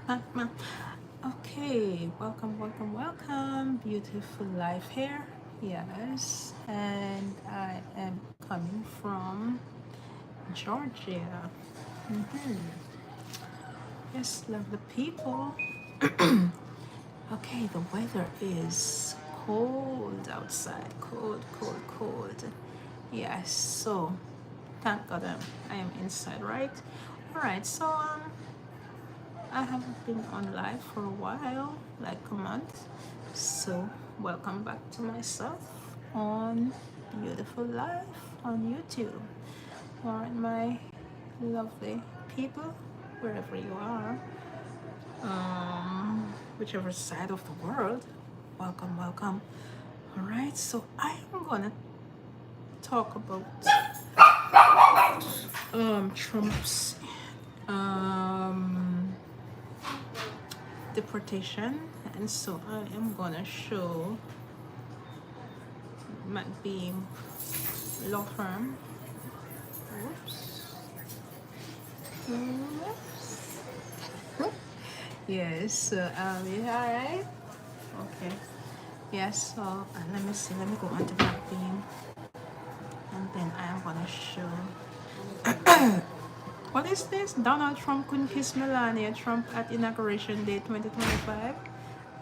Okay, welcome. Beautiful life here. Yes, and I am coming from Georgia. hmm Yes, love the people. Okay, the weather is cold outside. Cold. Yes, so thank God I am inside, right? All right, so I haven't been on live for a while, like a month. So, welcome back to myself on Beautiful Life on YouTube. Alright, my lovely people, wherever you are, whichever side of the world, welcome. Alright, so I am gonna talk about Trump's um, deportation, and so I am gonna show McBeam law firm. Whoops. Whoops. Yes. Yeah, all right. Okay. Yes. So let me see. Let me go onto McBeam, and then I am gonna show. What is this? Donald Trump couldn't kiss Melania Trump at inauguration day 2025.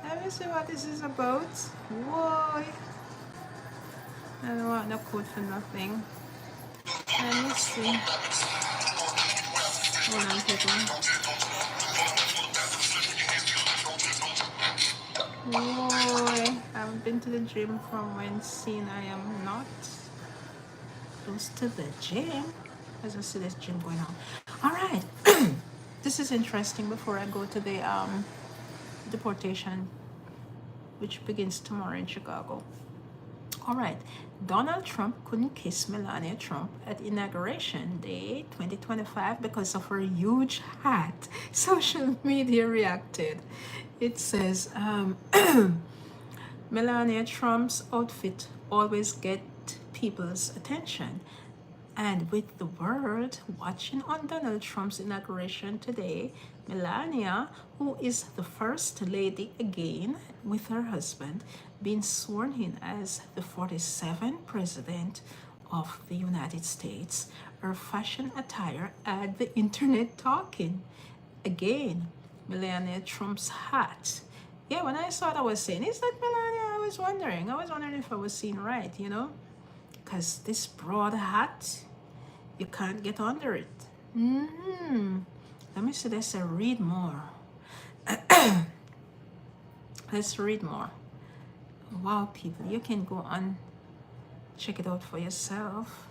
Let me see what this is about. Whoa. I don't want no code for nothing. Let me see. Hold on, people. Boy, I haven't been to the gym from when seen I am not close to the gym. As I see this gym going on. Alright. This is interesting before I go to the deportation, which begins tomorrow in Chicago. Alright. Donald Trump couldn't kiss Melania Trump at inauguration day 2025 because of her huge hat. Social media reacted. It says Melania Trump's outfit always get people's attention. And with the world watching on Donald Trump's inauguration today, Melania, who is the first lady again with her husband, being sworn in as the 47th president of the United States, her fashion attire had the internet talking. Again, Melania Trump's hat. Yeah, when I saw it, I was saying, is that Melania? I was wondering if I was seeing right, because this broad hat, you can't get under it. Let me see. Let's read more. Let's read more. Wow, people, you can go and check it out for yourself.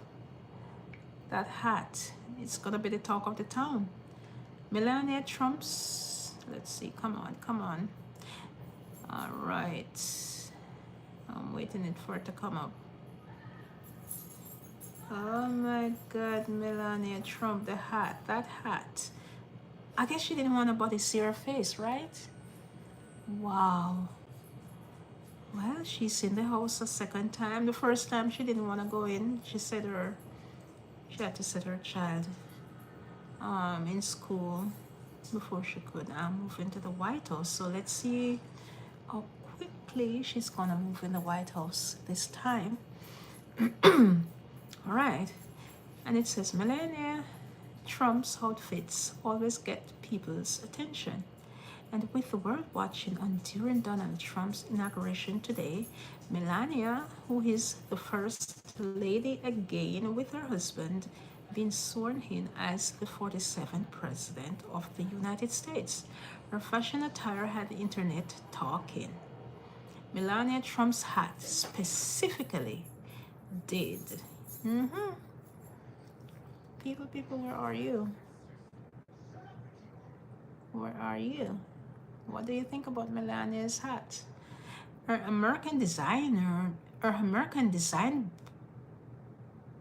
That hat, it's gonna be the talk of the town. Melania Trump's, let's see, come on. All right, I'm waiting for it to come up. Oh my God, Melania Trump, the hat, that hat. I guess she didn't want nobody to see her face, right? Wow. Well, she's in the house a second time. The first time she didn't want to go in. She had to set her child in school before she could move into the White House. So let's see how quickly she's gonna move in the White House this time. All right. And it says Melania Trump's outfits always get people's attention. And with the world watching on during Donald Trump's inauguration today, Melania, who is the first lady again with her husband, been sworn in as the 47th president of the United States. Her fashion attire had the internet talking. Melania Trump's hat specifically did. People, where are you? Where are you? What do you think about Melania's hat? Her American design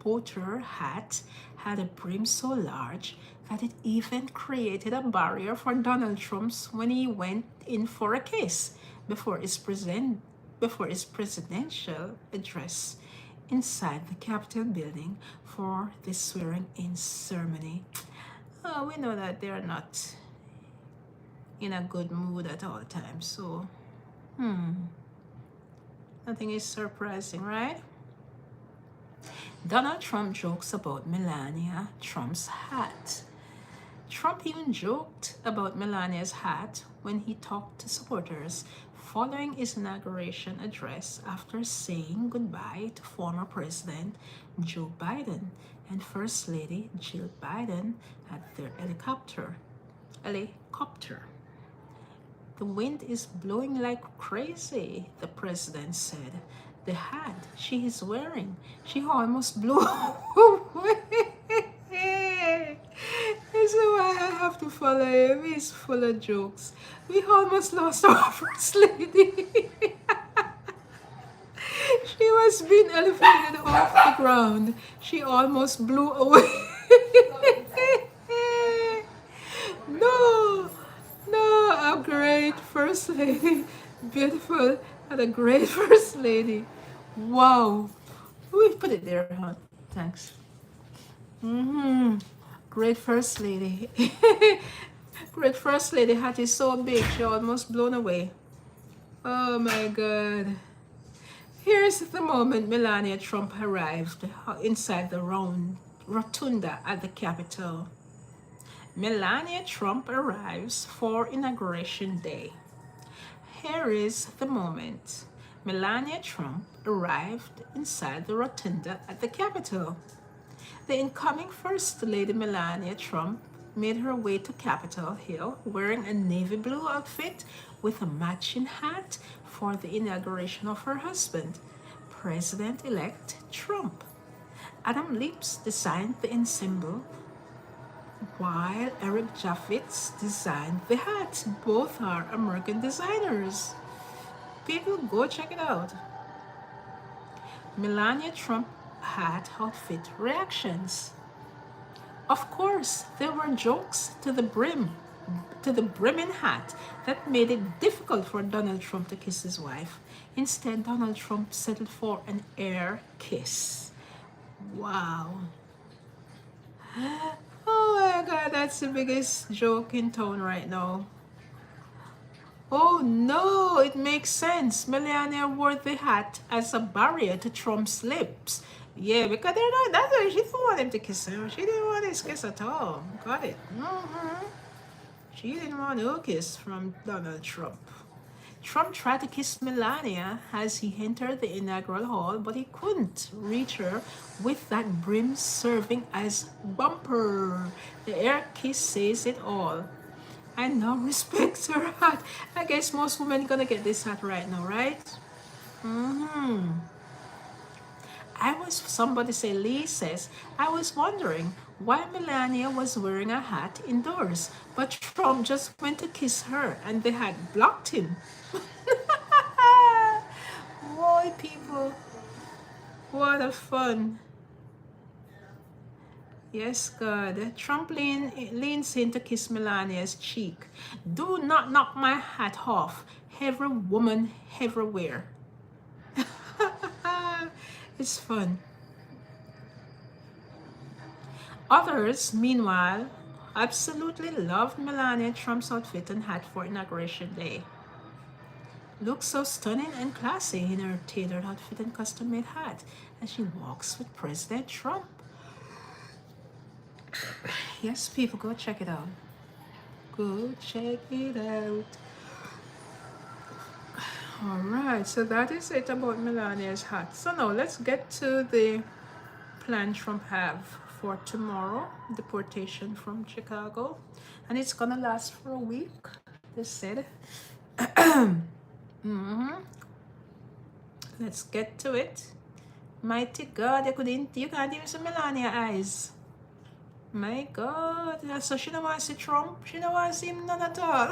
boater hat had a brim so large that it even created a barrier for Donald Trump when he went in for a kiss before his presidential address inside the Capitol building for the swearing-in ceremony. Oh, we know that they're not in a good mood at all times. So, nothing is surprising, right? Donald Trump jokes about Melania Trump's hat. Trump even joked about Melania's hat when he talked to supporters following his inauguration address after saying goodbye to former President Joe Biden and First Lady Jill Biden at their helicopter. The wind is blowing like crazy, the president said. The hat she is wearing, she almost blew away. This is why I have to follow him. He's full of jokes. We almost lost our first lady. She was being elevated off the ground. She almost blew away. No, no, a great first lady. Beautiful and a great first lady. Wow. We put it there, huh? Thanks. Great first lady. Great first lady hat is so big she almost blown away. Oh my god. Here's the moment Melania Trump arrived inside the rotunda at the Capitol. Melania Trump arrives for Inauguration Day. Here is the moment. Melania Trump arrived inside the rotunda at the Capitol. The incoming First Lady Melania Trump made her way to Capitol Hill wearing a navy blue outfit with a matching hat for the inauguration of her husband, President-elect Trump. Adam Leaps designed the ensemble while Eric Jaffitz designed the hat. Both are American designers. People, go check it out. Melania Trump hat outfit reactions. Of course, there were jokes to the brimming hat that made it difficult for Donald Trump to kiss his wife. Instead, Donald Trump settled for an air kiss. Wow. Oh my god, that's the biggest joke in town right now. Oh no, it makes sense. Melania wore the hat as a barrier to Trump's lips. Yeah, because they're not, that's why she didn't want him to kiss her. She didn't want his kiss at all. Got it. She didn't want no kiss from Donald Trump. Trump tried to kiss Melania as he entered the inaugural hall, but he couldn't reach her with that brim serving as bumper. The air kiss says it all. And now respects her hat. I guess most women gonna get this hat right now, right? Somebody say, Lee says, I was wondering why Melania was wearing a hat indoors, but Trump just went to kiss her and the hat blocked him. Boy, people, what a fun. Yes, God. Trump leans in to kiss Melania's cheek. Do not knock my hat off. Every woman, everywhere. It's fun. Others, meanwhile, absolutely loved Melania Trump's outfit and hat for Inauguration Day. Looks so stunning and classy in her tailored outfit and custom-made hat as she walks with President Trump. Yes, people, go check it out. Go check it out. All right, so that is it about Melania's hat. So now let's get to the plan Trump have for tomorrow, deportation from Chicago. And it's gonna last for a week, they said. Let's get to it. Mighty God, you can't even see Melania eyes. My God, so she don't want to see Trump. She don't want to see him none at all.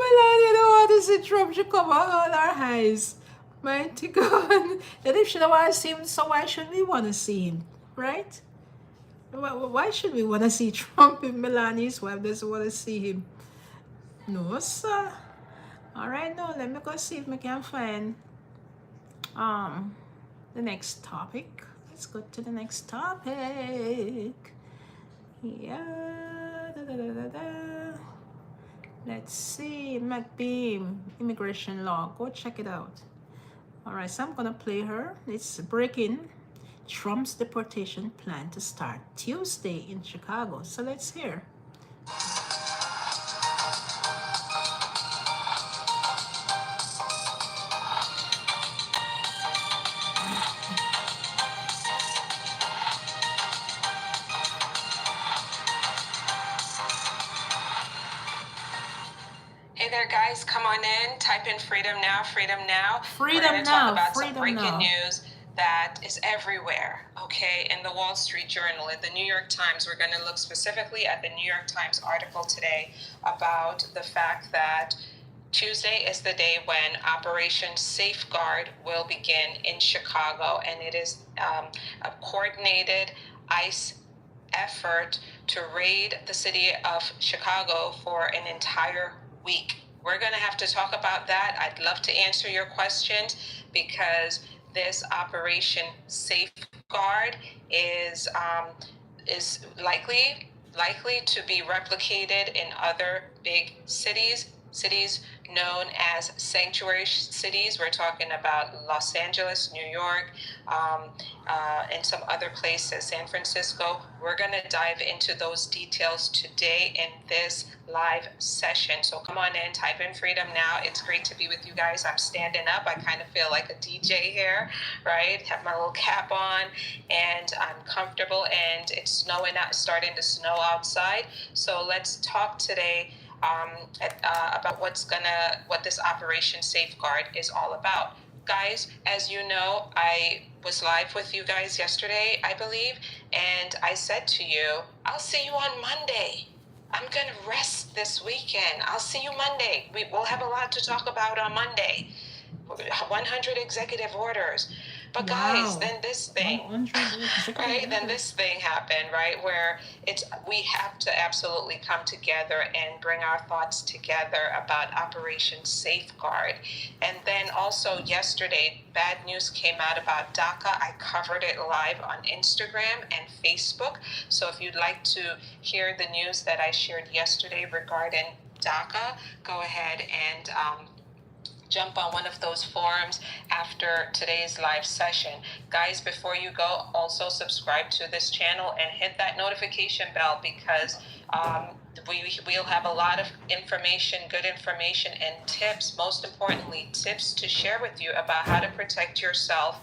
Melania don't want to see Trump. She cover all her eyes. Mighty God. And if she don't want to see him, so why should we want to see him? Right? Why should we want to see Trump if Melania's wife doesn't want to see him? No, sir. All right, now let me go see if we can find the next topic. Let's go to the next topic. Yeah. Let's see, McBeam, immigration law. Go check it out. All right, so I'm gonna play her. It's breaking. Trump's deportation plan to start Tuesday in Chicago. So let's hear. Hey there, guys. Come on in. Type in freedom now, freedom now. Freedom We're going to talk about freedom some breaking now. news that is everywhere, okay? In the Wall Street Journal, in the New York Times, we're going to look specifically at the New York Times article today about the fact that Tuesday is the day when Operation Safeguard will begin in Chicago, and it is a coordinated ICE effort to raid the city of Chicago for an entire week. We're going to have to talk about that. I'd love to answer your questions because this Operation Safeguard is likely to be replicated in other big cities known as sanctuary cities. We're talking about Los Angeles, New York, and some other places, San Francisco. We're going to dive into those details today in this live session. So come on in, type in freedom now. It's great to be with you guys. I'm standing up. I kind of feel like a DJ here, right? Have my little cap on and I'm comfortable, and it's starting to snow outside. So let's talk today about what this Operation Safeguard is all about. Guys, as you know, I was live with you guys yesterday, I believe, and I said to you, I'll see you on Monday. I'm going to rest this weekend. I'll see you Monday. We'll have a lot to talk about on Monday. 100 executive orders. But guys, then this thing, right? Then this thing happened, right? Where we have to absolutely come together and bring our thoughts together about Operation Safeguard. And then also yesterday, bad news came out about DACA. I covered it live on Instagram and Facebook. So if you'd like to hear the news that I shared yesterday regarding DACA, go ahead and jump on one of those forums after today's live session. Guys, before you go, also subscribe to this channel and hit that notification bell because we'll have a lot of information, good information, and tips, most importantly, tips to share with you about how to protect yourself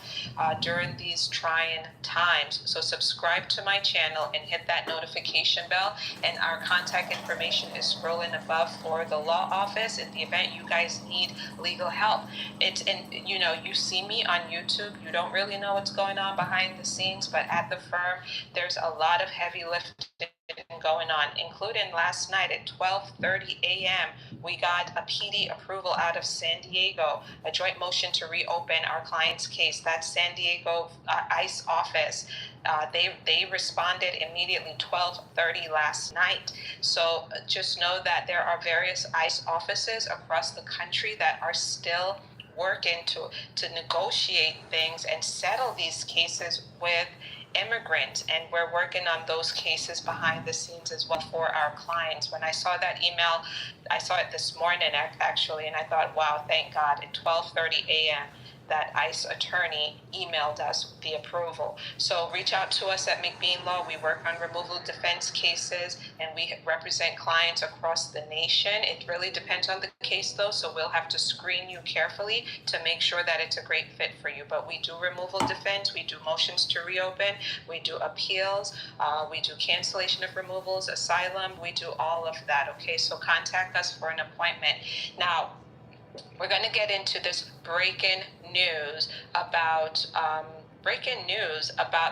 during these trying times. So subscribe to my channel and hit that notification bell, and our contact information is scrolling above for the law office in the event you guys need legal help. You see me on YouTube, you don't really know what's going on behind the scenes, but at the firm, there's a lot of heavy lifting going on, including last night at 12:30 a.m. we got a PD approval out of San Diego, a joint motion to reopen our client's case. That's San Diego ICE office. They responded immediately 12:30 last night. So just know that there are various ICE offices across the country that are still working to negotiate things and settle these cases with immigrants, and we're working on those cases behind the scenes as well for our clients. When I saw that email, I saw it this morning actually, and I thought, wow, thank God, at 12:30 a.m. that ICE attorney emailed us the approval. So reach out to us at McBean Law. We work on removal defense cases, and we represent clients across the nation. It really depends on the case, though, so we'll have to screen you carefully to make sure that it's a great fit for you. But we do removal defense, we do motions to reopen, we do appeals, we do cancellation of removals, asylum, we do all of that, okay? So contact us for an appointment. Now, we're going to get into this breaking news about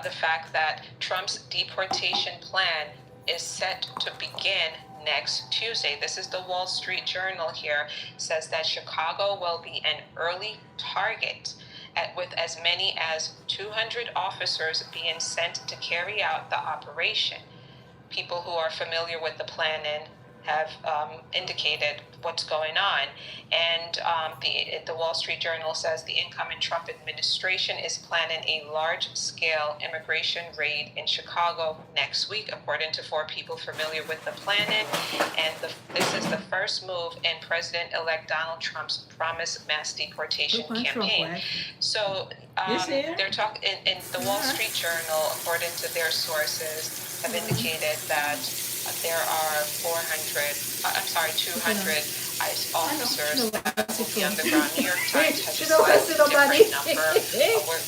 the fact that Trump's deportation plan is set to begin next Tuesday. This is the Wall Street Journal here. It says that Chicago will be an early target with as many as 200 officers being sent to carry out the operation. People who are familiar with the planning have indicated what's going on. And the Wall Street Journal says the incoming Trump administration is planning a large-scale immigration raid in Chicago next week, according to 4 people familiar with the planning. And this is the first move in President-elect Donald Trump's promised mass deportation campaign. So they're talking in the Wall Street Journal, according to their sources, have indicated that there are 200 ICE officers that will be on the ground. New York Times has a slightly different number.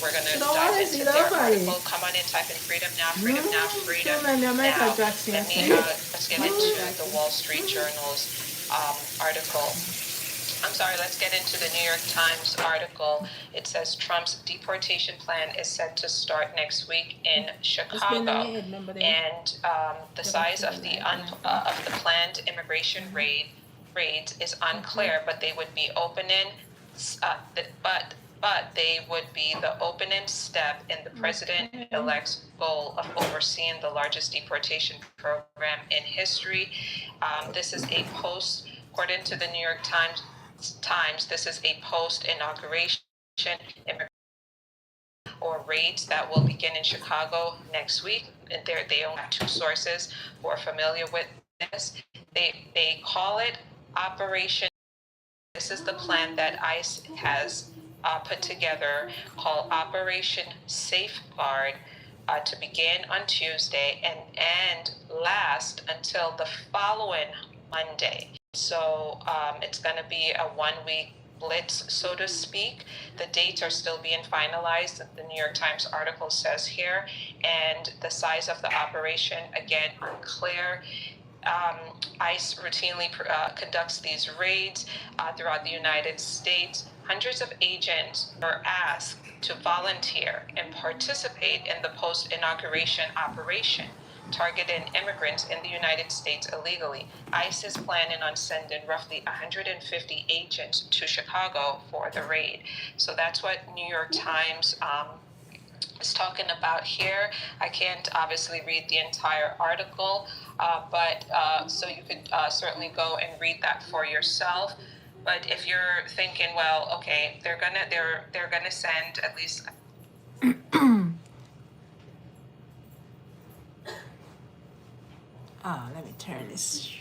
We're going to dive into their article. Come on in, type in freedom now, freedom now, freedom now. Let's get into the Wall Street Journal's article. Let's get into the New York Times article. It says Trump's deportation plan is set to start next week in Chicago, and the size of the planned immigration raids is unclear, but they would be opening, but they would be the opening step in the president-elect's goal of overseeing the largest deportation program in history. This is a post, according to the New York Times. This is a post-inauguration or raids that will begin in Chicago next week. They only have 2 sources who are familiar with this. They call it Operation. This is the plan that ICE has put together, called Operation Safeguard, to begin on Tuesday and last until the following Monday. So it's going to be a 1-week blitz, so to speak. The dates are still being finalized, the New York Times article says here, and the size of the operation, again, unclear. ICE routinely conducts these raids throughout the United States. Hundreds of agents were asked to volunteer and participate in the post-inauguration operation, targeting immigrants in the United States illegally. ICE is planning on sending roughly 150 agents to Chicago for the raid. So that's what New York Times is talking about here. I can't obviously read the entire article, but so you could certainly go and read that for yourself. But if you're thinking, well, okay, they're gonna send at least. Let me turn this.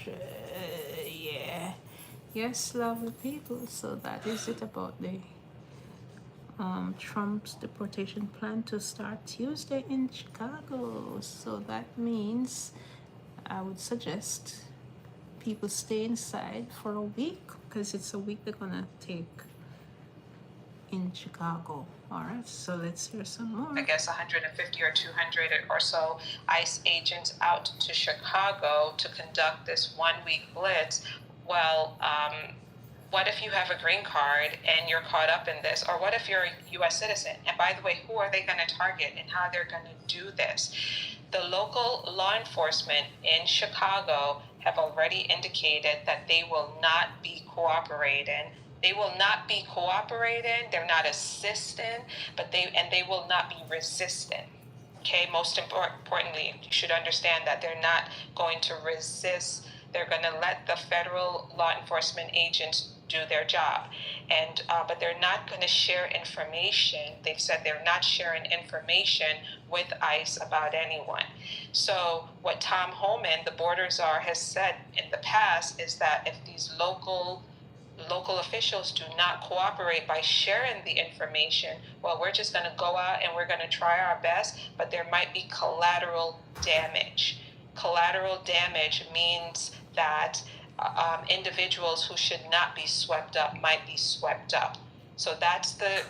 Yeah. Yes, lovely people. So that is it about the Trump's deportation plan to start Tuesday in Chicago. So that means I would suggest people stay inside for a week, because it's a week they're gonna take in Chicago. All right, so let's hear some more. I guess 150 or 200 or so ICE agents out to Chicago to conduct this 1-week blitz. Well, what if you have a green card and you're caught up in this? Or what if you're a U.S. citizen? And by the way, who are they going to target and how they're going to do this? The local law enforcement in Chicago have already indicated that they will not be cooperating. They're not assisting, but they will not be resistant. Okay, most importantly, you should understand that they're not going to resist. They're going to let the federal law enforcement agents do their job, and but they're not going to share information. They've said they're not sharing information with ICE about anyone. So what Tom Homan, the border czar, has said in the past is that if these local officials do not cooperate by sharing the information, well, we're just going to go out and we're going to try our best, but there might be collateral damage. Collateral damage means that individuals who should not be swept up might be swept up. So that's the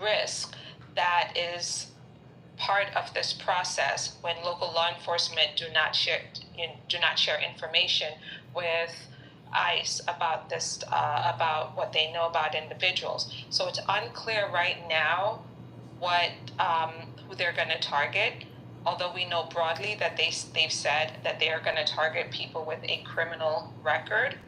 risk that is part of this process when local law enforcement do not share information with ICE about this, about what they know about individuals. So it's unclear right now what who they're going to target. Although we know broadly that they've said that they are going to target people with a criminal record.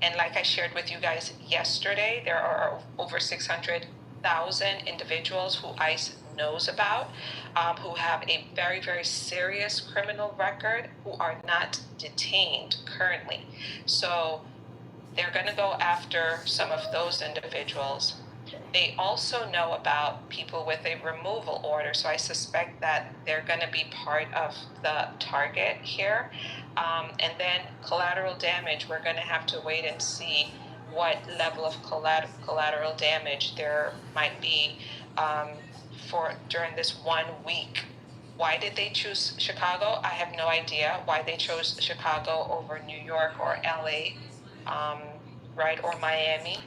And like I shared with you guys yesterday, there are over 600,000 individuals who ICE knows about, who have a very, very serious criminal record, who are not detained currently. So they're going to go after some of those individuals. They also know about people with a removal order, so I suspect that they're going to be part of the target here. And then collateral damage, we're going to have to wait and see what level of collateral damage there might be for during this 1 week. Why did they choose Chicago? I have no idea why they chose Chicago over New York or LA, right, or Miami.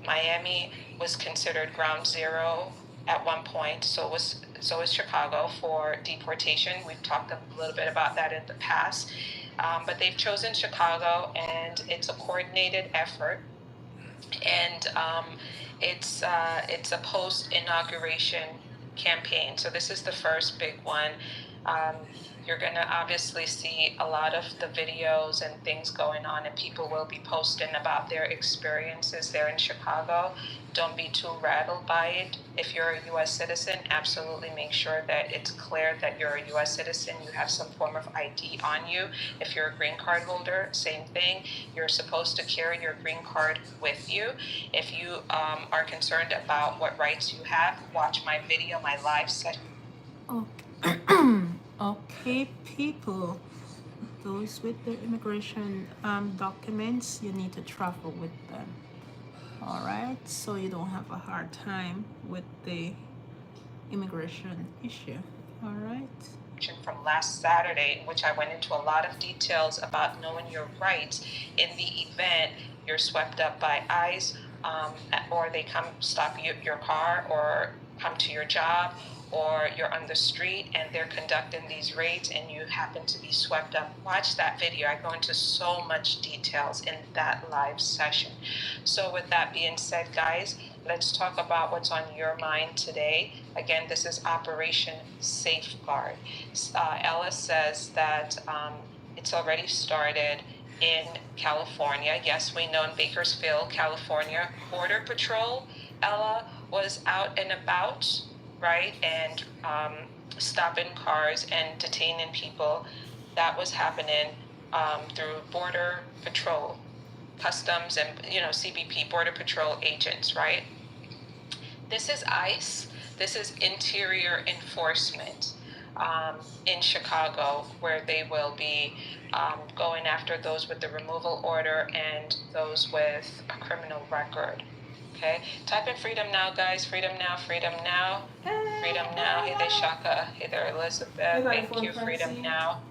Miami was considered ground zero at one point, so was Chicago for deportation. We've talked a little bit about that in the past, but they've chosen Chicago, and it's a coordinated effort, and it's a post-inauguration campaign. So this is the first big one. You're going to obviously see a lot of the videos and things going on, and people will be posting about their experiences there in Chicago. Don't be too rattled by it. If you're a U.S. citizen, absolutely make sure that it's clear that you're a U.S. citizen. You have some form of ID on you. If you're a green card holder, same thing. You're supposed to carry your green card with you. If you are concerned about what rights you have, watch my video, my live session. Okay, people, those with the immigration documents, you need to travel with them. All right, so you don't have a hard time with the immigration issue. All right. From last Saturday, in which I went into a lot of details about knowing your rights in the event you're swept up by ICE, or they come stop your car, or come to your job, or you're on the street and they're conducting these raids and you happen to be swept up. Watch that video. I go into so much details in that live session. So with that being said, guys, let's talk about what's on your mind today. Again, this is Operation Safeguard. Ella says that it's already started in California. Yes, we know in Bakersfield, California, Border Patrol, Ella, was out and about, right, and stopping cars and detaining people. That was happening through Border Patrol, Customs, and CBP, Border Patrol agents, right? This is ICE. This is Interior Enforcement in Chicago, where they will be going after those with the removal order and those with a criminal record. Okay, type in freedom now, guys. Freedom now, freedom now, freedom now. Hey there, Shaka. Hey there, Elizabeth. Thank you, freedom now.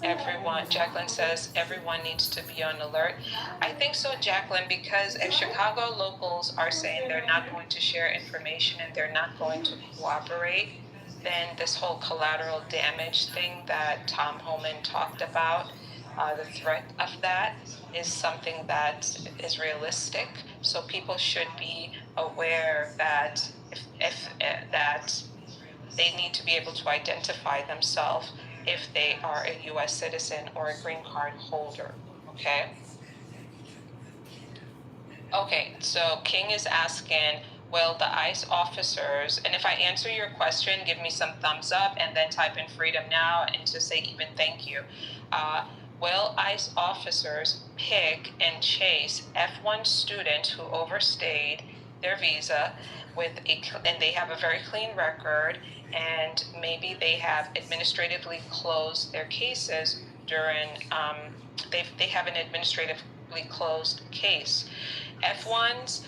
Everyone, Jacqueline says everyone needs to be on alert. I think so, Jacqueline, because if Chicago locals are saying they're not going to share information and they're not going to cooperate, then this whole collateral damage thing that Tom Homan talked about, the threat of that is something that is realistic. So people should be aware that if that they need to be able to identify themselves if they are a U.S. citizen or a green card holder. Okay. Okay, so King is asking, will the ICE officers, and if I answer your question, give me some thumbs up and then type in freedom now and just say even thank you. Will ICE officers pick and chase F1 students who overstayed their visa and they have a very clean record, and maybe they have administratively closed their cases during, they have an administratively closed case. F1s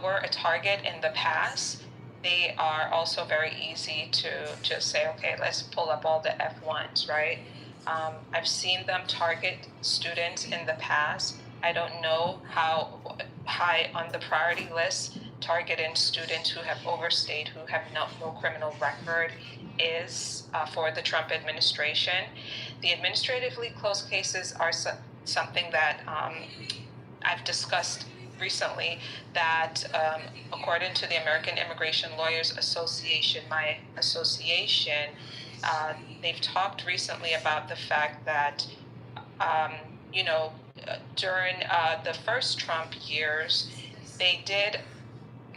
were a target in the past. They are also very easy to just say, okay, let's pull up all the F1s, right? I've seen them target students in the past. I don't know how high on the priority list targeting students who have overstayed, who have no criminal record is for the Trump administration. The administratively closed cases are something that I've discussed recently, that according to the American Immigration Lawyers Association, my association, they've talked recently about the fact that, during the first Trump years, they did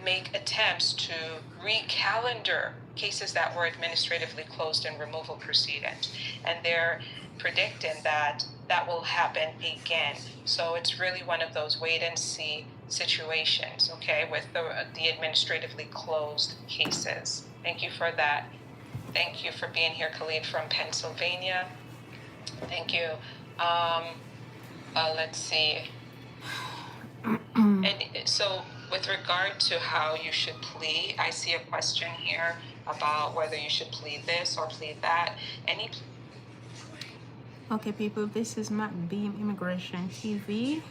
make attempts to recalendar cases that were administratively closed in removal proceedings. And they're predicting that that will happen again. So it's really one of those wait and see situations, okay, with the administratively closed cases. Thank you for that. Thank you for being here, Khalid from Pennsylvania. Thank you. Let's see. And so with regard to how you should plead, I see a question here about whether you should plead this or plead that. Any Okay, people, this is Matt Beam Immigration TV.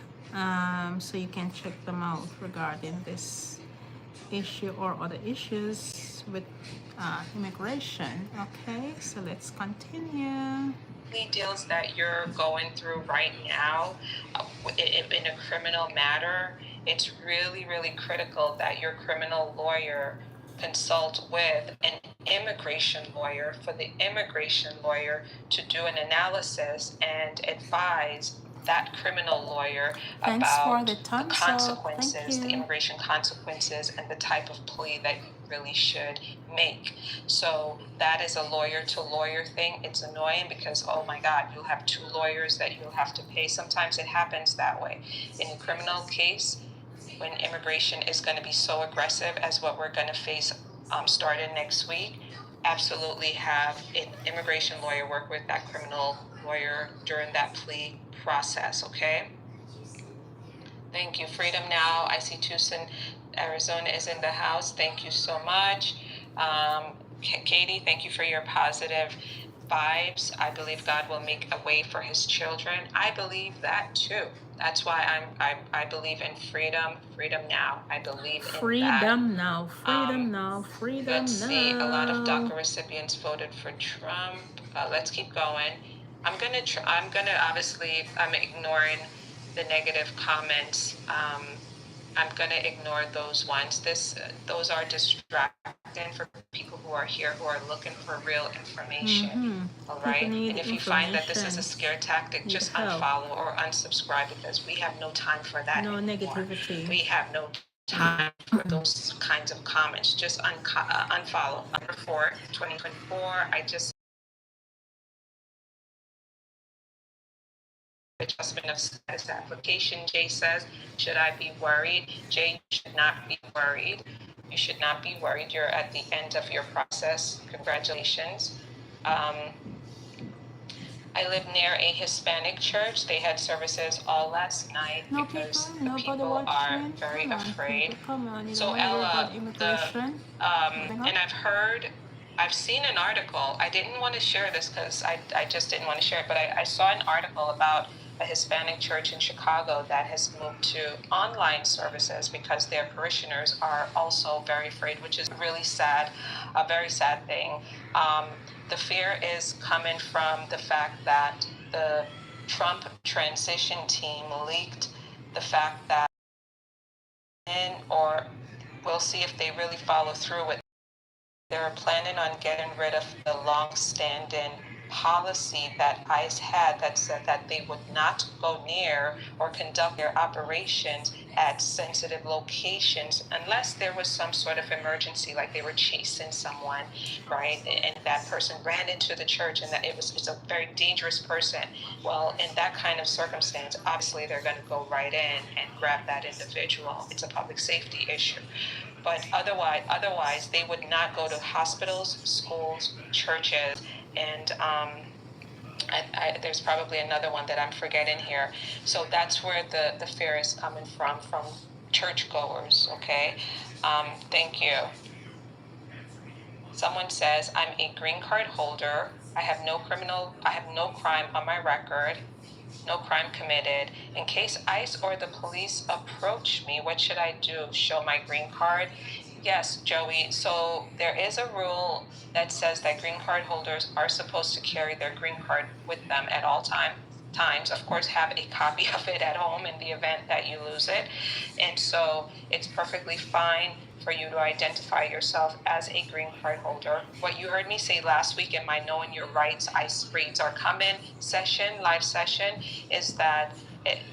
So you can check them out regarding this issue or other issues with immigration. Okay, so let's continue. plea deals that you're going through right now in a criminal matter, it's really, really critical that your criminal lawyer consult with an immigration lawyer for the immigration lawyer to do an analysis and advise that criminal lawyer Thanks about for the the thumbs up. consequences, Thank the you. immigration consequences, and the type of plea that you really should make. So that is a lawyer to lawyer thing. It's annoying because, oh my God, you'll have two lawyers that you'll have to pay. Sometimes it happens that way. In a criminal case, when immigration is going to be so aggressive as what we're going to face starting next week, absolutely have an immigration lawyer work with that criminal lawyer during that plea process, okay? Thank you. Freedom Now. I see Tucson, Arizona is in the house. Thank you so much. Katie, thank you for your positive vibes. I believe God will make a way for his children. I believe that too. That's why I believe in freedom now. I believe in that. Freedom now, freedom now, freedom Let's now. see. A lot of DACA recipients voted for Trump. Let's keep going. I'm gonna obviously, I'm ignoring the negative comments. I'm gonna ignore those ones. Those are distracting for people who are here who are looking for real information. All right. And if you find that this is a scare tactic, just unfollow or unsubscribe because we have no time for that No anymore. negativity. We have no time for those kinds of comments. Just unfollow. Number 4, 2024. I just adjustment of status application. Jay says, should I be worried? Jay, you should not be worried. You should not be worried. You're at the end of your process. Congratulations. I live near a Hispanic church. They had services all last night because the people are very afraid. So Ella, and I've seen an article. I didn't want to share this because I just didn't want to share it, but I saw an article about a Hispanic church in Chicago that has moved to online services because their parishioners are also very afraid, which is really sad, a very sad thing. The fear is coming from the fact that the Trump transition team leaked the fact that, or we'll see if they really follow through with. They're planning on getting rid of the long-standing policy that ICE had that said that they would not go near or conduct their operations at sensitive locations unless there was some sort of emergency, like they were chasing someone, right? And that person ran into the church and that it's a very dangerous person. Well, in that kind of circumstance, obviously they're going to go right in and grab that individual. It's a public safety issue. But otherwise, they would not go to hospitals, schools, churches, and there's probably another one that I'm forgetting here. So that's where the fear is coming from churchgoers, okay? Thank you. Someone says, I'm a green card holder. I have no crime on my record. No crime committed. In case ICE or the police approach me, what should I do? Show my green card? Yes, Joey. So there is a rule that says that green card holders are supposed to carry their green card with them at all times. Of course, have a copy of it at home in the event that you lose it. And so it's perfectly fine for you to identify yourself as a green card holder. What you heard me say last week in my Knowing Your Rights ICE Reads Are Coming live session, is that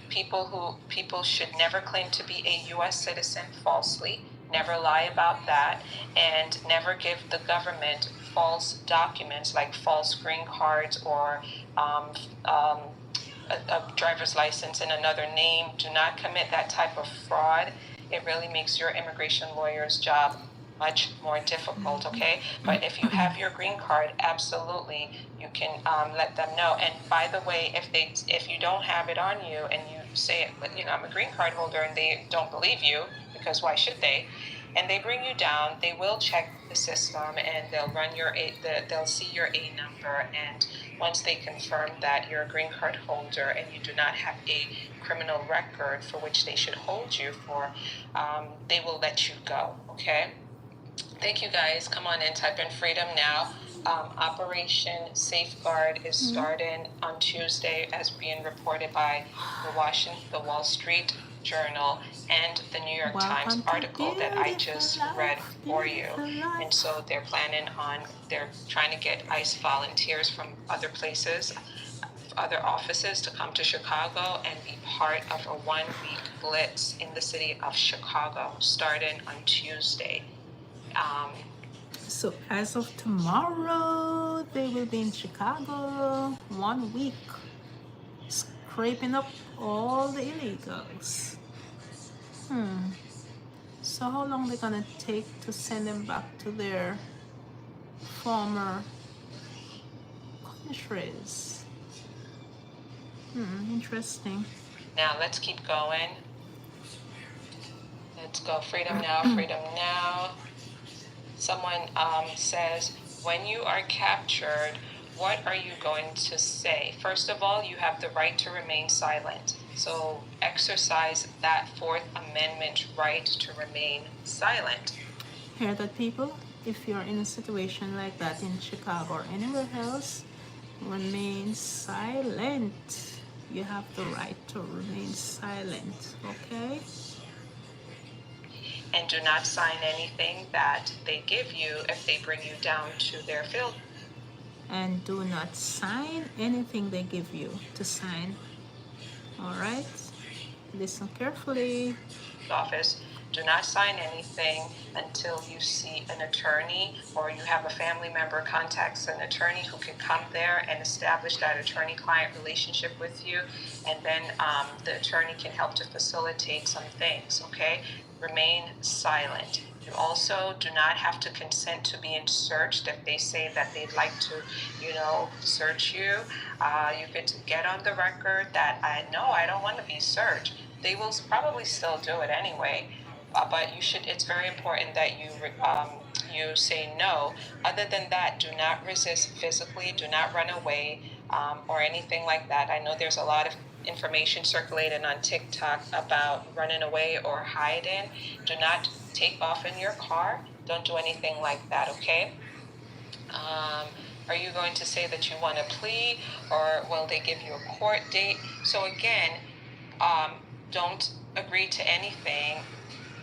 people should never claim to be a U.S. citizen falsely. Never lie about that, and never give the government false documents like false green cards or um, um, a driver's license in another name. Do not commit that type of fraud. It really makes your immigration lawyer's job much more difficult, okay? But if you have your green card, absolutely, you can let them know. And by the way, if you don't have it on you and you say, I'm a green card holder, and they don't believe you, because why should they? And they bring you down, they will check the system and they'll run they'll see your A number, and once they confirm that you're a green card holder and you do not have a criminal record for which they should hold you for, they will let you go, okay? Thank you guys. Come on in, type in freedom now. Operation Safeguard is starting on Tuesday, as being reported by the Wall Street Journal and the New York Times article that I just read for you. And so they're trying to get ICE volunteers from other places, other offices, to come to Chicago and be part of a 1-week blitz in the city of Chicago starting on Tuesday. So as of tomorrow, they will be in Chicago 1 week, scraping up all the illegals. So how long they gonna take to send them back to their former countries? Interesting. Now let's keep going. Let's go. Freedom now, freedom now. Someone says, when you are captured, what are you going to say? First of all, you have the right to remain silent. So exercise that Fourth Amendment right to remain silent. Hear that, people? If you're in a situation like that in Chicago or anywhere else, remain silent. You have the right to remain silent, okay? And do not sign anything that they give you if they bring you down to their field. And do not sign anything they give you to sign. All right? Listen carefully. Office. Do not sign anything until you see an attorney, or you have a family member contacts an attorney who can come there and establish that attorney-client relationship with you, and then the attorney can help to facilitate some things, okay? Remain silent. You also do not have to consent to being searched. If they say that they'd like to, search you, you could get on the record that I don't want to be searched. They will probably still do it anyway. But it's very important that you say no. Other than that, do not resist physically, do not run away, or anything like that. I know there's a lot of information circulating on TikTok about running away or hiding. Do not take off in your car. Don't do anything like that, okay? Are you going to say that you want to plea, or will they give you a court date? So again, don't agree to anything.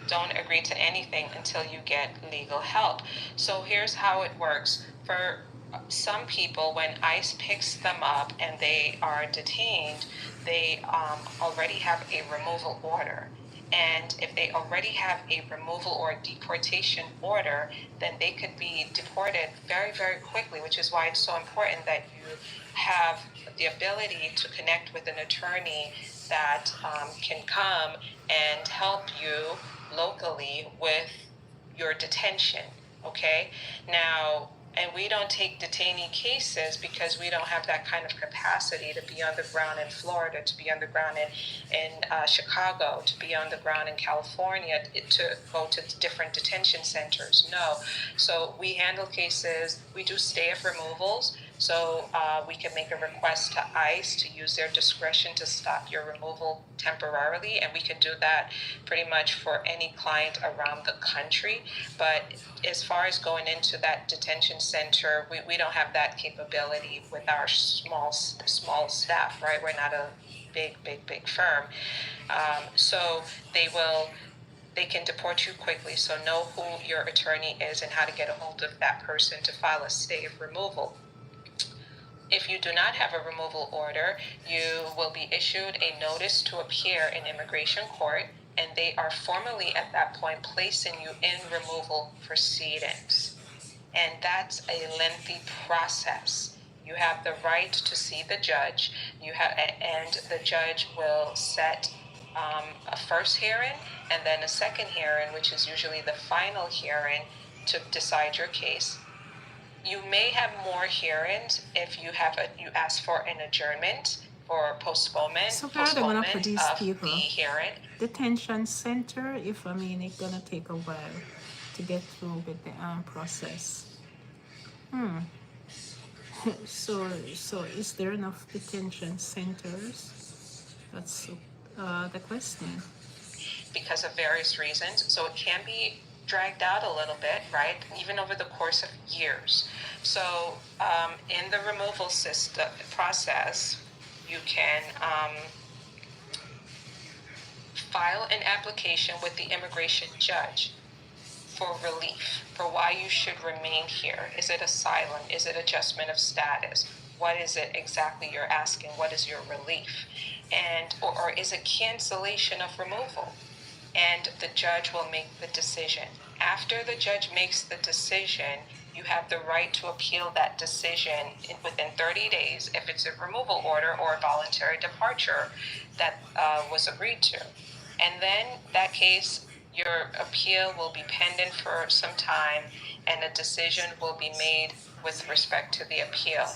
Don't agree to anything until you get legal help. So here's how it works. For some people, when ICE picks them up and they are detained, they already have a removal order. And if they already have a removal or deportation order, then they could be deported very, very quickly, which is why it's so important that you have the ability to connect with an attorney that can come and help you locally with your detention, okay? Now, and we don't take detainee cases because we don't have that kind of capacity to be on the ground in Florida, to be on the ground in Chicago, to be on the ground in California, to go to different detention centers. No. So we handle cases, we do stay of removals. So we can make a request to ICE to use their discretion to stop your removal temporarily, and we can do that pretty much for any client around the country. But as far as going into that detention center, we don't have that capability with our small staff, right? We're not a big firm. So they can deport you quickly. So know who your attorney is and how to get a hold of that person to file a stay of removal. If you do not have a removal order, you will be issued a notice to appear in immigration court, and they are formally at that point placing you in removal proceedings. And that's a lengthy process. You have the right to see the judge. And the judge will set a first hearing and then a second hearing, which is usually the final hearing to decide your case. You may have more hearings if you ask for an adjournment or postponement So where are they gonna put these of the people? hearing. Detention center, if I mean it's gonna take a while to get through with the process. So is there enough detention centers? That's the question. Because of various reasons. So it can be dragged out a little bit, right? Even over the course of years. So in the removal system process, you can file an application with the immigration judge for relief, for why you should remain here. Is it asylum? Is it adjustment of status? What is it exactly you're asking? What is your relief? And or is it cancellation of removal? And the judge will make the decision. After the judge makes the decision, you have the right to appeal that decision within 30 days if it's a removal order or a voluntary departure that was agreed to. And then that case, your appeal will be pending for some time and a decision will be made with respect to the appeal.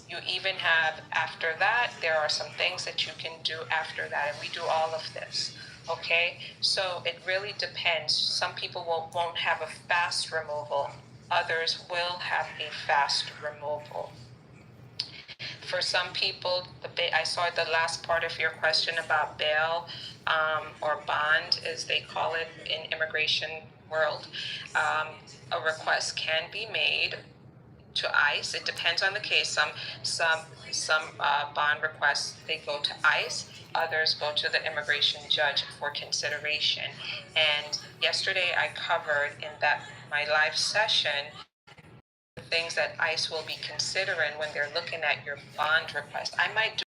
You even have, after that, there are some things that you can do after that, and we do all of this. Okay, so it really depends. Some people won't have a fast removal. Others will have a fast removal. For some people, I saw the last part of your question about bail or bond, as they call it in immigration world. A request can be made to ICE. It depends on the case. Some bond requests, they go to ICE. Others go to the immigration judge for consideration. And yesterday I covered in my live session the things that ICE will be considering when they're looking at your bond request. I might do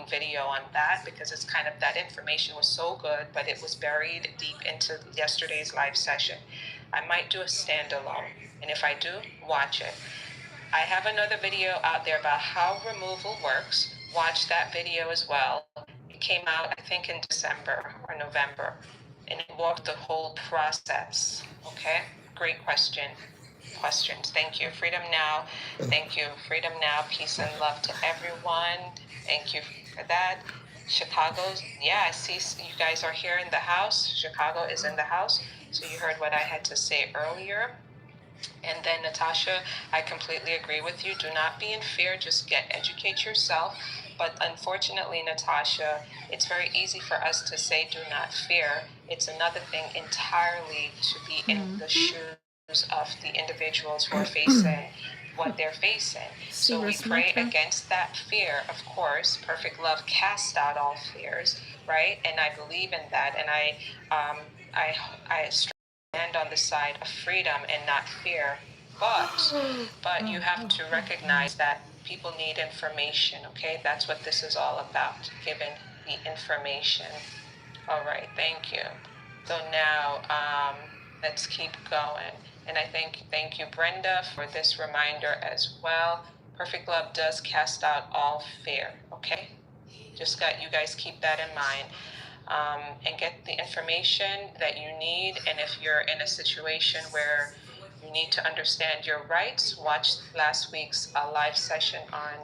a video on that because it's kind of, that information was so good, but it was buried deep into yesterday's live session. I might do a standalone, and if I do, watch it. I have another video out there about how removal works. Watch that video as well. It came out, I think, in December or November, and it walked the whole process. Okay? Great questions. Thank you. Freedom Now. Thank you. Freedom Now. Peace and love to everyone. Thank you for that. Chicago's, yeah, I see you guys are here in the house. Chicago is in the house. So you heard what I had to say earlier. And then Natasha, I completely agree with you. Do not be in fear. Just educate yourself. But unfortunately, Natasha, it's very easy for us to say do not fear. It's another thing entirely to be in the shoes of the individuals who are facing what they're facing. So we pray against that fear, of course. Perfect love casts out all fears, right? And I believe in that. And I stand on the side of freedom and not fear. But you have to recognize that people need information, okay? That's what this is all about, giving the information. All right, thank you. So now, let's keep going. And I thank you, Brenda, for this reminder as well. Perfect love does cast out all fear, okay? You guys keep that in mind. And get the information that you need. And if you're in a situation where you need to understand your rights, watch last week's live session on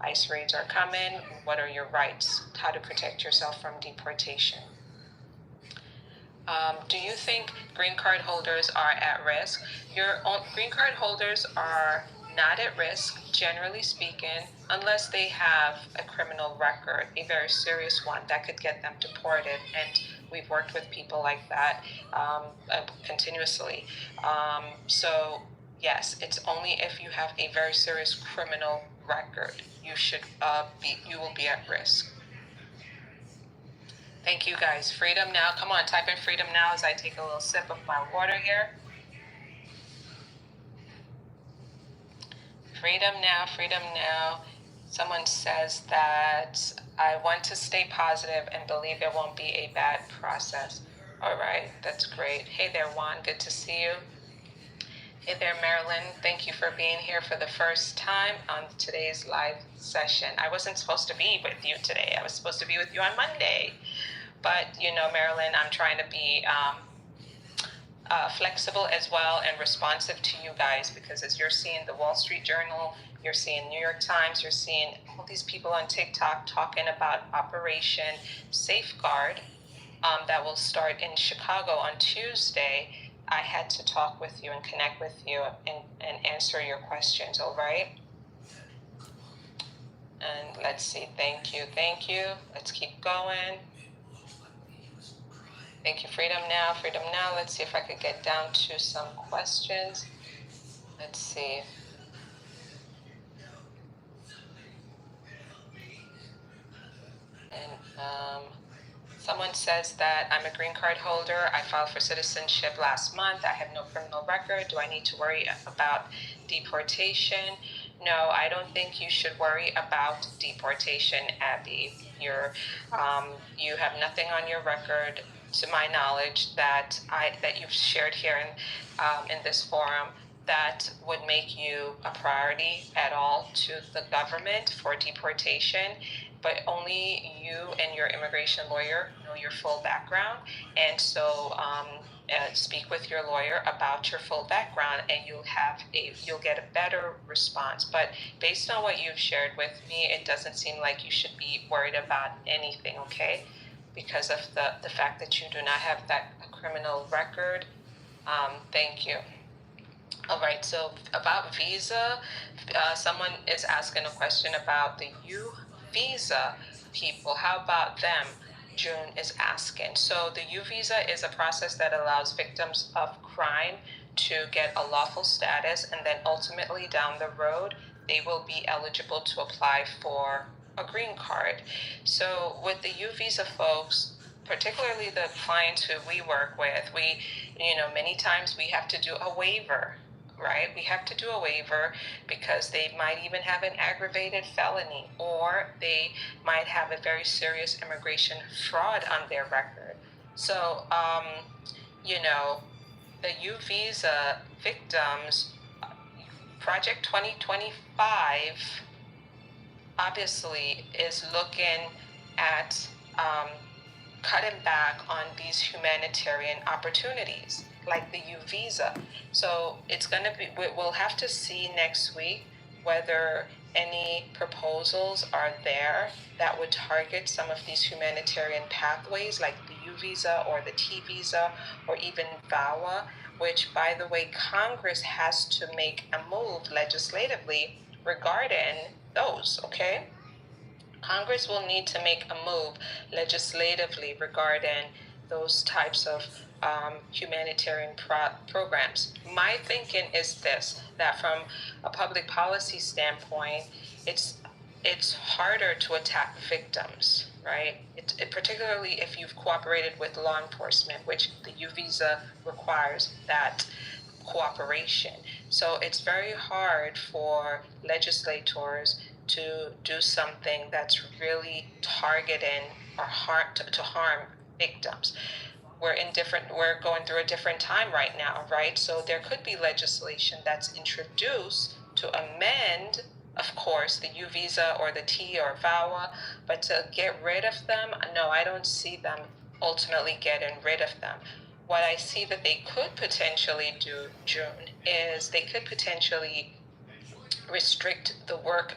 ICE raids are coming. What are your rights? How to protect yourself from deportation. Do you think green card holders are at risk? Green card holders are not at risk, generally speaking, unless they have a criminal record, a very serious one that could get them deported. And we've worked with people like that continuously. So yes, it's only if you have a very serious criminal record you will be at risk. Thank you guys. Freedom Now. Come on, type in Freedom Now as I take a little sip of my water here. Freedom Now, Freedom Now. Someone says that I want to stay positive and believe it won't be a bad process. All right, that's great. Hey there, Juan. Good to see you. Hey there, Marilyn. Thank you for being here for the first time on today's live session. I wasn't supposed to be with you today. I was supposed to be with you on Monday. But, Marilyn, I'm trying to be flexible as well and responsive to you guys, because as you're seeing the Wall Street Journal, you're seeing New York Times, you're seeing all these people on TikTok talking about Operation Safeguard that will start in Chicago on Tuesday. I had to talk with you and connect with you and answer your questions, all right? And let's see, thank you. Let's keep going. Thank you, Freedom Now. Let's see if I could get down to some questions. Let's see. And someone says that I'm a green card holder. I filed for citizenship last month. I have no criminal record. Do I need to worry about deportation? No, I don't think you should worry about deportation, Abby. You have nothing on your record, to my knowledge, that you've shared here in this forum that would make you a priority at all to the government for deportation. But only you and your immigration lawyer know your full background, and so speak with your lawyer about your full background, and you'll get a better response. But based on what you've shared with me, it doesn't seem like you should be worried about anything, okay? Because of the fact that you do not have that criminal record. Thank you. All right, so about visa, someone is asking a question about the U visa people. How about them? June is asking. So the U visa is a process that allows victims of crime to get a lawful status, and then ultimately down the road, they will be eligible to apply for a green card. So with the U visa folks, particularly the clients who we work with, many times we have to do a waiver, right? We have to do a waiver because they might even have an aggravated felony, or they might have a very serious immigration fraud on their record. So, the U visa victims, Project 2025 obviously is looking at cutting back on these humanitarian opportunities like the U visa. So we'll have to see next week whether any proposals are there that would target some of these humanitarian pathways like the U visa or the T visa or even VAWA, which, by the way, Congress has to make a move legislatively regarding those, okay? Congress will need to make a move legislatively regarding those types of humanitarian programs. My thinking is this, that from a public policy standpoint, it's harder to attack victims, right? Particularly if you've cooperated with law enforcement, which the U visa requires that cooperation. So it's very hard for legislators to do something that's really targeting or to harm victims. We're going through a different time right now, right? So there could be legislation that's introduced to amend, of course, the U visa or the T or VAWA, but to get rid of them, no, I don't see them ultimately getting rid of them. What I see that they could potentially do, June, is they could potentially restrict the work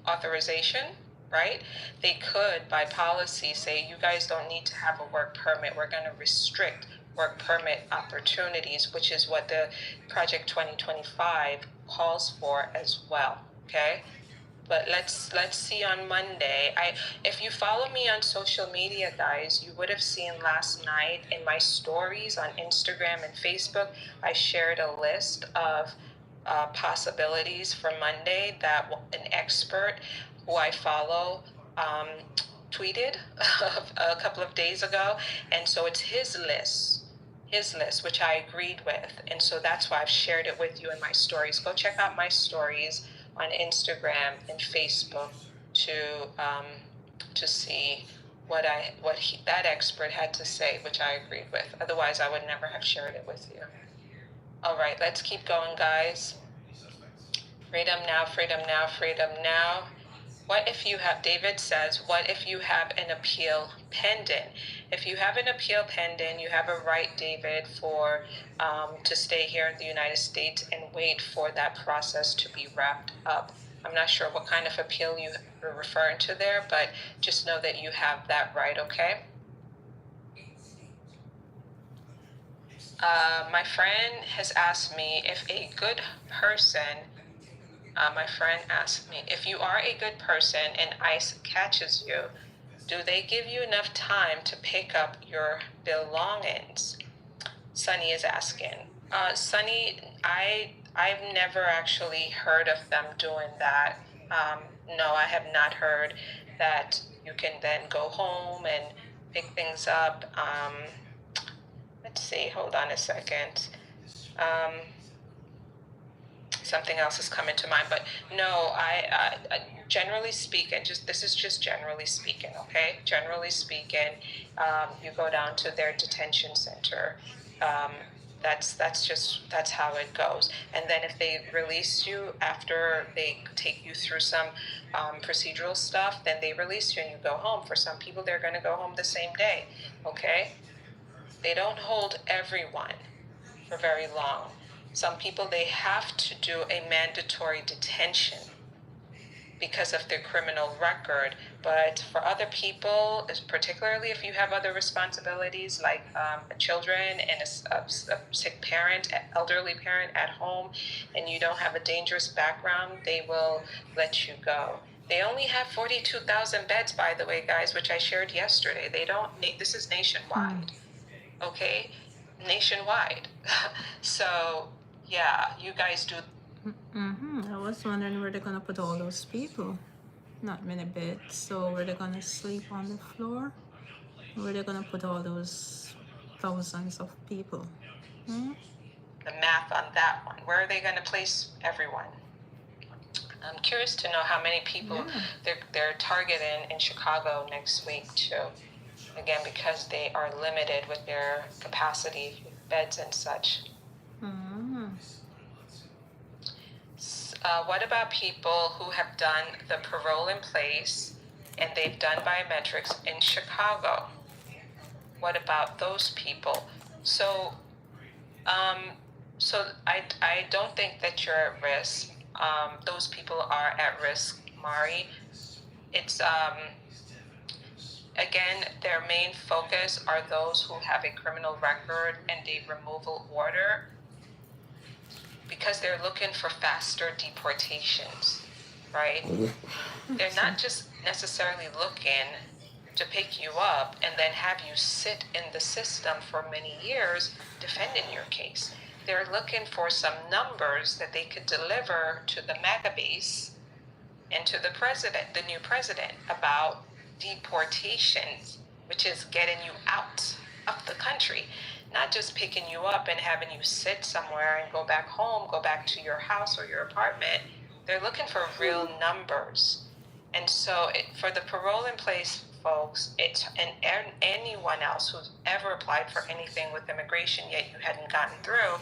authorization, right? They could, by policy, say, you guys don't need to have a work permit. We're going to restrict work permit opportunities, which is what the Project 2025 calls for as well, okay? But let's see on Monday. If you follow me on social media, guys, you would have seen last night in my stories on Instagram and Facebook, I shared a list of possibilities for Monday that an expert who I follow tweeted a couple of days ago. And so it's his list, which I agreed with. And so that's why I've shared it with you in my stories. Go check out my stories on Instagram and Facebook to see that expert had to say, which I agreed with. Otherwise, I would never have shared it with you. All right, let's keep going, guys. Freedom now, freedom now, freedom now. What if you have, David says, what if you have an appeal pending? If you have an appeal pending, you have a right, David, for to stay here in the United States and wait for that process to be wrapped up. I'm not sure what kind of appeal you are referring to there, but just know that you have that right, okay? My friend has asked me if a good person, my friend asked me, if you are a good person and ICE catches you, do they give you enough time to pick up your belongings? Sunny is asking. Sunny, I've never actually heard of them doing that. No, I have not heard that you can then go home and pick things up. Let's see, hold on a second. Something else is coming to mind, but no, I generally speaking, this is just generally speaking, okay? Generally speaking, you go down to their detention center. That's how it goes. And then if they release you after they take you through some procedural stuff, then they release you and you go home. For some people, they're going to go home the same day, okay? They don't hold everyone for very long. Some people, they have to do a mandatory detention because of their criminal record. But for other people, particularly if you have other responsibilities like children and a sick parent, elderly parent at home, and you don't have a dangerous background, they will let you go. They only have 42,000 beds, by the way, guys, which I shared yesterday. This is nationwide, okay? Nationwide. So, yeah, you guys do. I was wondering where they're gonna put all those people. Not many beds, so where they're gonna sleep on the floor? Where they're gonna put all those thousands of people? The math on that one. Where are they going to place everyone? I'm curious to know how many people they're targeting in Chicago next week too. Again, because they are limited with their capacity, beds and such. What about people who have done the parole in place and they've done biometrics in Chicago? What about those people? So I don't think that you're at risk. Those people are at risk, Mari. It's again, their main focus are those who have a criminal record and a removal order, because they're looking for faster deportations, right? They're not just necessarily looking to pick you up and then have you sit in the system for many years defending your case. They're looking for some numbers that they could deliver to the mega base and to the president, the new president, about deportations, which is getting you out of the country, not just picking you up and having you sit somewhere and go back home, go back to your house or your apartment. They're looking for real numbers. And so for the parole in place folks, and anyone else who's ever applied for anything with immigration yet you hadn't gotten through,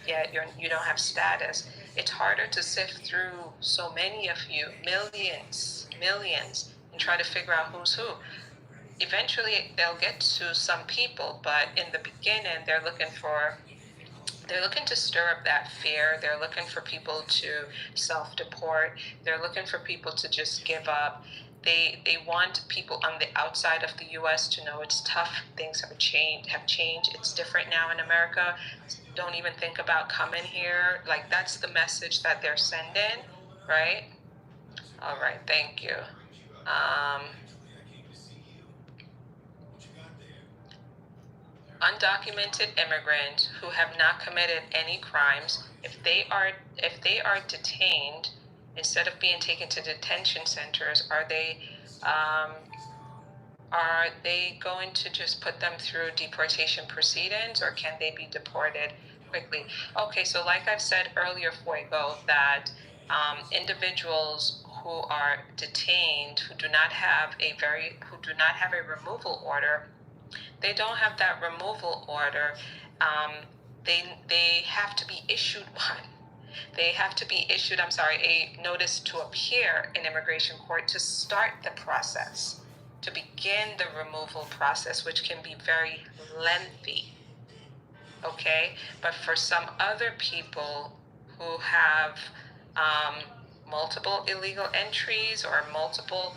yet you don't have status, it's harder to sift through so many of you, millions, and try to figure out who's who. Eventually, they'll get to some people, but in the beginning, they're looking to stir up that fear. They're looking for people to self-deport. They're looking for people to just give up. They want people on the outside of the U.S. to know it's tough. Things have changed. It's different now in America. Don't even think about coming here. Like, that's the message that they're sending, right? All right, thank you. Undocumented immigrants who have not committed any crimes, if they are detained, instead of being taken to detention centers, are they going to just put them through deportation proceedings, or can they be deported quickly? Okay, so like I've said earlier, Fuego, that individuals who are detained, who do not have a removal order, they don't have that removal order. They have to be issued one. They have to be issued, a notice to appear in immigration court to start the process, to begin the removal process, which can be very lengthy. Okay, but for some other people who have multiple illegal entries or multiple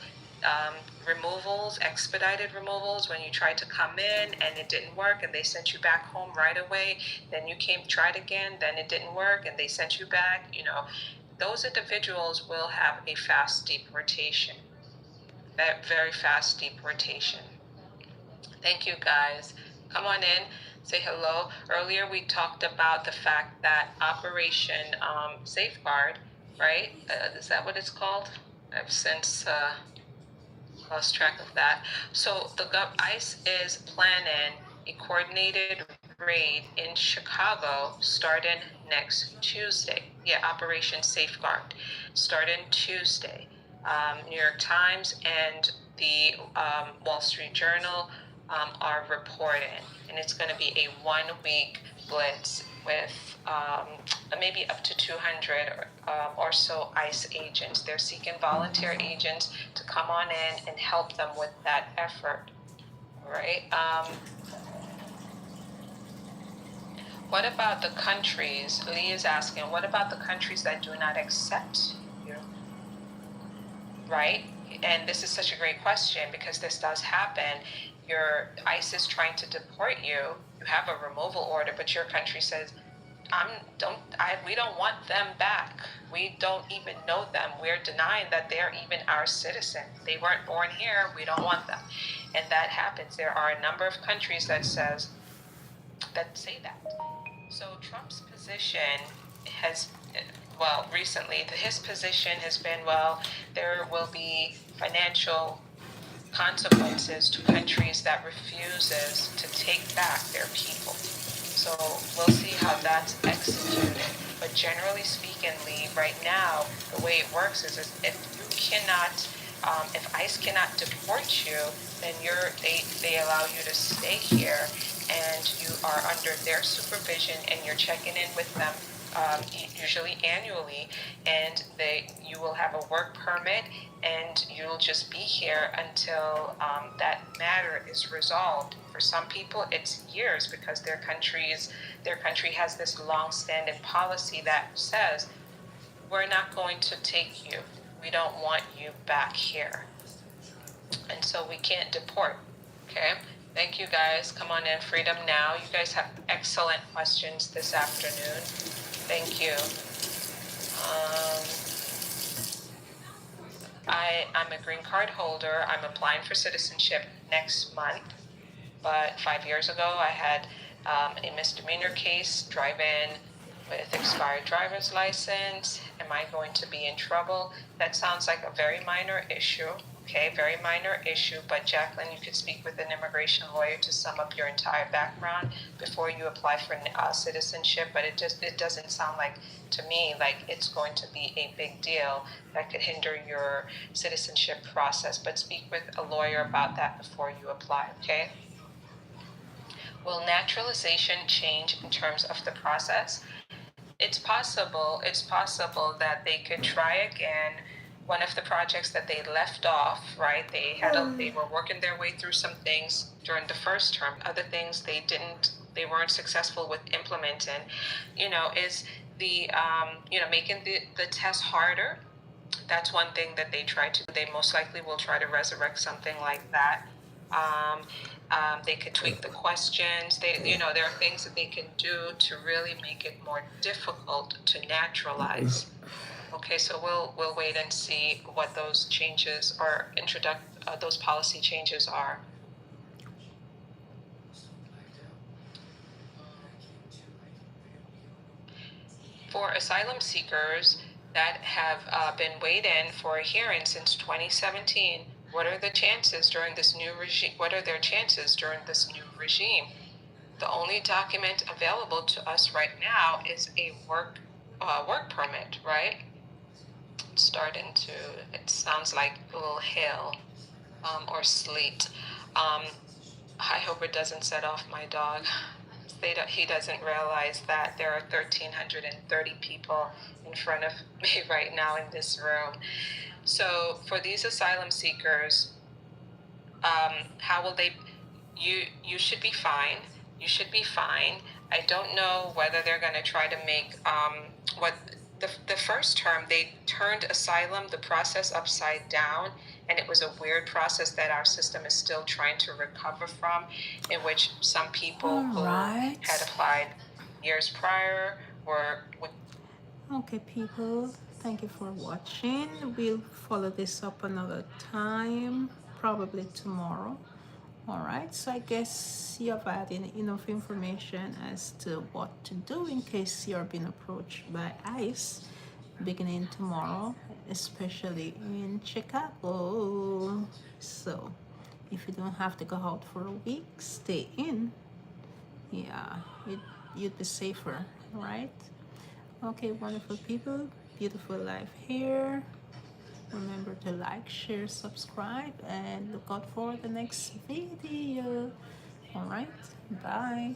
removals, expedited removals, when you tried to come in and it didn't work and they sent you back home right away, then you tried again, then it didn't work and they sent you back, those individuals will have a fast deportation, very fast deportation. Thank you, guys. Come on in, say hello. Earlier, we talked about the fact that Operation Safeguard, right? Is that what it's called? I've since lost track of that. So the ICE is planning a coordinated raid in Chicago starting next Tuesday. Yeah, Operation Safeguard starting Tuesday. New York Times and the Wall Street Journal are reporting, and it's going to be a 1-week blitz with maybe up to 200 or so ICE agents. They're seeking volunteer agents to come on in and help them with that effort. All right. What about the countries? Lee is asking, what about the countries that do not accept you? Right? And this is such a great question because this does happen. Your ICE is trying to deport you. You have a removal order, but your country says, we don't want them back. We don't even know them. We're denying that they're even our citizen. They weren't born here. We don't want them. And that happens. There are a number of countries that say that. So Trump's position recently, his position has been, there will be financial consequences to countries that refuses to take back their people. So we'll see how that's executed. But generally speaking, Lee, right now, the way it works is if ICE cannot deport you, then they allow you to stay here, and you are under their supervision, and you're checking in with them usually annually, and you will have a work permit, and you'll just be here until that matter is resolved. For some people, it's years because their country has this long-standing policy that says, we're not going to take you. We don't want you back here. And so we can't deport. Okay? Thank you, guys. Come on in. Freedom Now. You guys have excellent questions this afternoon. Thank you. I'm a green card holder. I'm applying for citizenship next month. But 5 years ago, I had a misdemeanor case, driving with expired driver's license. Am I going to be in trouble? That sounds like a very minor issue. Okay, very minor issue, but Jacqueline, you could speak with an immigration lawyer to sum up your entire background before you apply for citizenship, but it doesn't sound like, to me, like it's going to be a big deal that could hinder your citizenship process, but speak with a lawyer about that before you apply, okay? Will naturalization change in terms of the process? It's possible that they could try again. One of the projects that they left off, right? They were working their way through some things during the first term. Other things they weren't successful with implementing, is the, making the test harder. That's one thing that they try to do. They most likely will try to resurrect something like that. They could tweak the questions. There are things that they can do to really make it more difficult to naturalize. Okay, so we'll wait and see what those changes or those policy changes are. For asylum seekers that have been waiting for a hearing since 2017, what are their chances during this new regime? The only document available to us right now is a work permit, right? starting to, it sounds like a little hail or sleet. Um, I hope it doesn't set off my dog. He doesn't realize that there are 1,330 people in front of me right now in this room. So for these asylum seekers, how will they? You should be fine. You should be fine. I don't know whether they're going to try to make what the first term they turned asylum the process upside down, and it was a weird process that our system is still trying to recover from, in which some people All who had right. applied years prior were Okay, people, thank you for watching. We'll follow this up another time, probably tomorrow. All right, so I guess you have had enough information as to what to do in case you're being approached by ICE beginning tomorrow, especially in Chicago. So if you don't have to go out for a week, stay in. Yeah, you'd be safer, right? Okay, wonderful people, beautiful life here. Remember to like, share, subscribe, and look out for the next video. All right, bye.